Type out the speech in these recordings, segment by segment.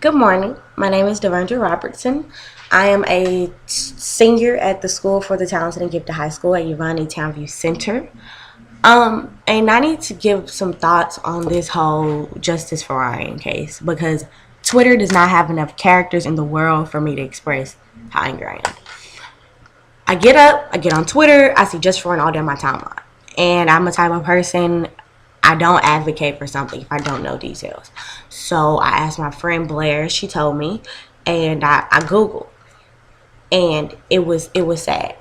Good morning. My name is Devondra Robertson. I am a senior at the School for the Talented and Gifted High School at Uvalde Townview Center. And I need to give some thoughts on this whole Justice for Ryan case because Twitter does not have enough characters in the world for me to express how angry I am. I get up, I get on Twitter, I see Just for Ryan all day on my timeline. And I'm a type of person, I don't advocate for something if I don't know details. So I asked my friend Blair, she told me, and I Googled. And it was sad.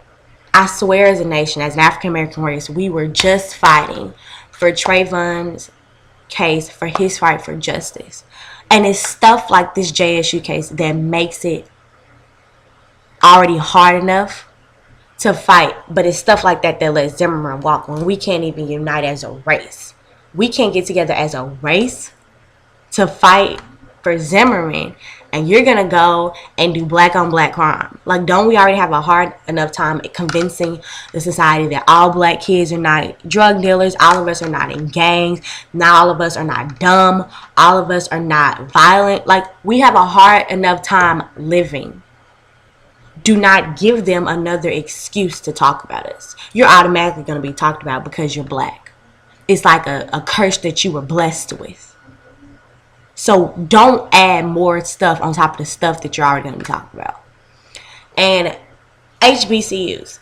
I swear as a nation, as an African American race, we were just fighting for Trayvon's case, for his fight for justice. And it's stuff like this JSU case that makes it already hard enough to fight, but it's stuff like that that lets Zimmerman walk when we can't even unite as a race. We can't get together as a race to fight for Zimmerman, and you're gonna go and do black on black crime. Like, don't we already have a hard enough time convincing the society that all black kids are not drug dealers, all of us are not in gangs, not all of us are not dumb, all of us are not violent? Like, we have a hard enough time living. Do not give them another excuse to talk about us. You're automatically going to be talked about because you're black. It's like a curse that you were blessed with. So don't add more stuff on top of the stuff that you're already going to be talking about. And HBCUs.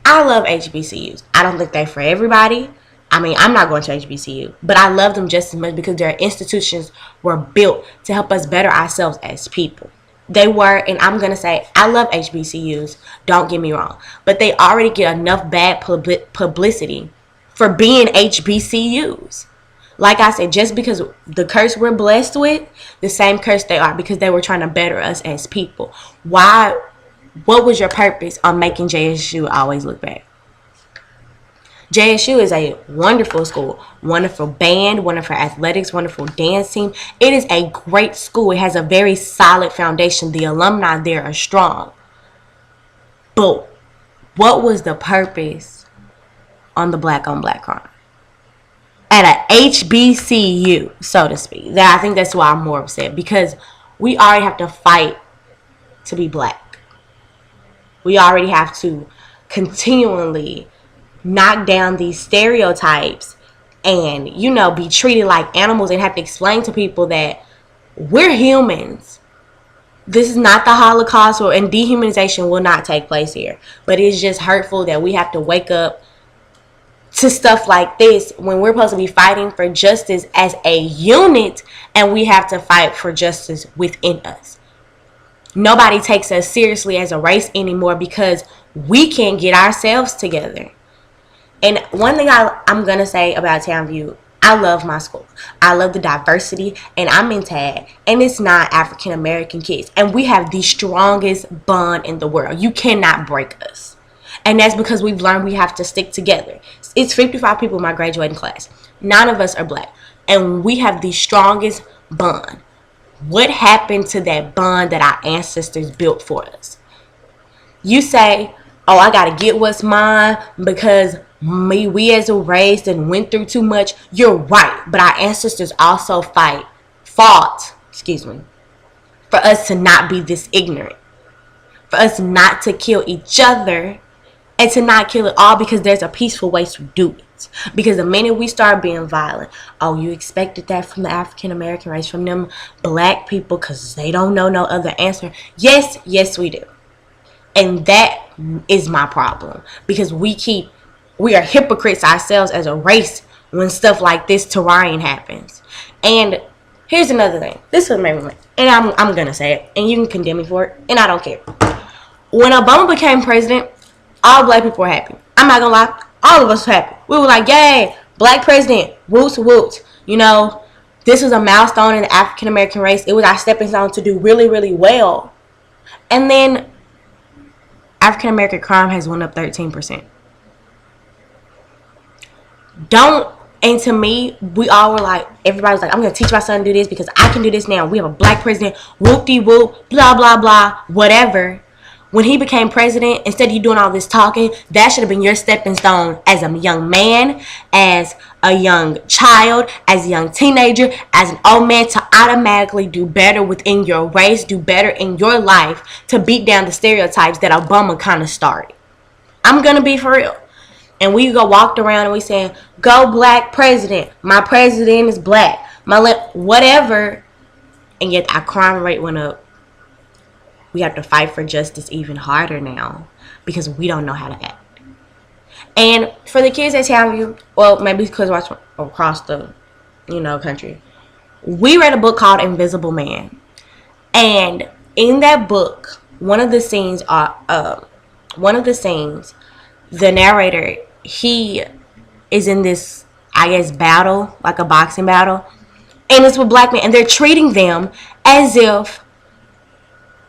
I love HBCUs. I don't think they're for everybody. I mean, I'm not going to HBCU, but I love them just as much because their institutions were built to help us better ourselves as people. They were, and I'm going to say, I love HBCUs, don't get me wrong, but they already get enough bad publicity for being HBCUs. Like I said, just because the curse we're blessed with, the same curse they are, because they were trying to better us as people. Why? What was your purpose on making JSU always look bad? JSU is a wonderful school, wonderful band, wonderful athletics, wonderful dance team. It is a great school. It has a very solid foundation. The alumni there are strong. But what was the purpose on the black on black crime? At a HBCU, so to speak. I think that's why I'm more upset, because we already have to fight to be black. We already have to continually knock down these stereotypes and, be treated like animals and have to explain to people that we're humans. This is not the Holocaust, and dehumanization will not take place here. But it's just hurtful that we have to wake up to stuff like this when we're supposed to be fighting for justice as a unit, and we have to fight for justice within us. Nobody takes us seriously as a race anymore because we can't get ourselves together. And one thing I'm going to say about Townview, I love my school. I love the diversity, and I'm in TAG, and it's not African American kids. And we have the strongest bond in the world. You cannot break us. And that's because we've learned we have to stick together. It's 55 people in my graduating class. None of us are black. And we have the strongest bond. What happened to that bond that our ancestors built for us? You say, oh, I got to get what's mine because we as a race and went through too much. You're right. But our ancestors also fought, for us to not be this ignorant. For us not to kill each other and to not kill it all because there's a peaceful way to do it. Because the minute we start being violent, oh, you expected that from the African American race, from them black people because they don't know no other answer. Yes, we do. And that is my problem, because we are hypocrites ourselves as a race when stuff like this to Ryan happens. And here's another thing. This is maybe, and I'm gonna say it, and you can condemn me for it, and I don't care. When Obama became president, all black people were happy. I'm not gonna lie, all of us were happy. We were like, yay, black president, woots woots. This was a milestone in the African American race. It was our stepping stone to do really, really well. And then African American crime has went up 13%. And to me, we all were like, everybody was like, I'm going to teach my son to do this because I can do this now. We have a black president, whoop-de-whoop, blah, blah, blah, whatever. when he became president, instead of you doing all this talking, that should have been your stepping stone as a young man, as a young child, as a young teenager, as an old man, to automatically do better within your race, do better in your life, to beat down the stereotypes that Obama kind of started. I'm going to be for real. And we go walked around and we saying, go black president. My president is black. Whatever. And yet our crime rate went up. We have to fight for justice even harder now because we don't know how to act. And for the kids that tell you, well, maybe because watch across the, country, we read a book called Invisible Man, and in that book, one of the scenes, the narrator, he is in this, I guess, battle, like a boxing battle, and it's with black men, and they're treating them as if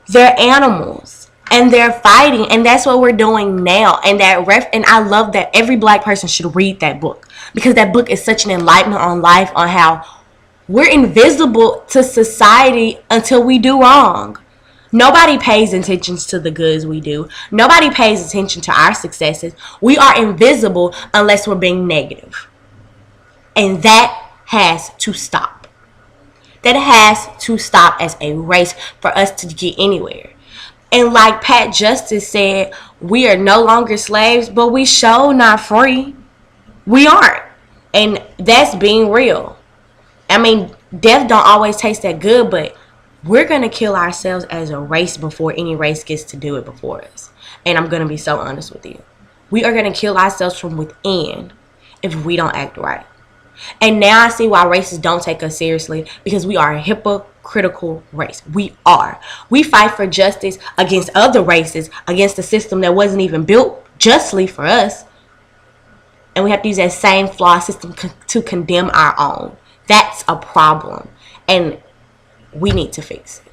they're animals, and they're fighting, and that's what we're doing now. And and I love that every black person should read that book, because that book is such an enlightenment on life, on how we're invisible to society until we do wrong. Nobody pays attention to the goods we do. Nobody pays attention to our successes. We are invisible unless we're being negative, and that has to stop. That has to stop as a race for us to get anywhere. And like Pat Justice said, we are no longer slaves, but we sure not free. We aren't. And that's being real. I mean, death don't always taste that good, but we're going to kill ourselves as a race before any race gets to do it before us. And I'm going to be so honest with you. We are going to kill ourselves from within if we don't act right. And now I see why racists don't take us seriously, because we are a hypocritical race. We are. We fight for justice against other races, against a system that wasn't even built justly for us. And we have to use that same flawed system to condemn our own. That's a problem. And we need to fix it.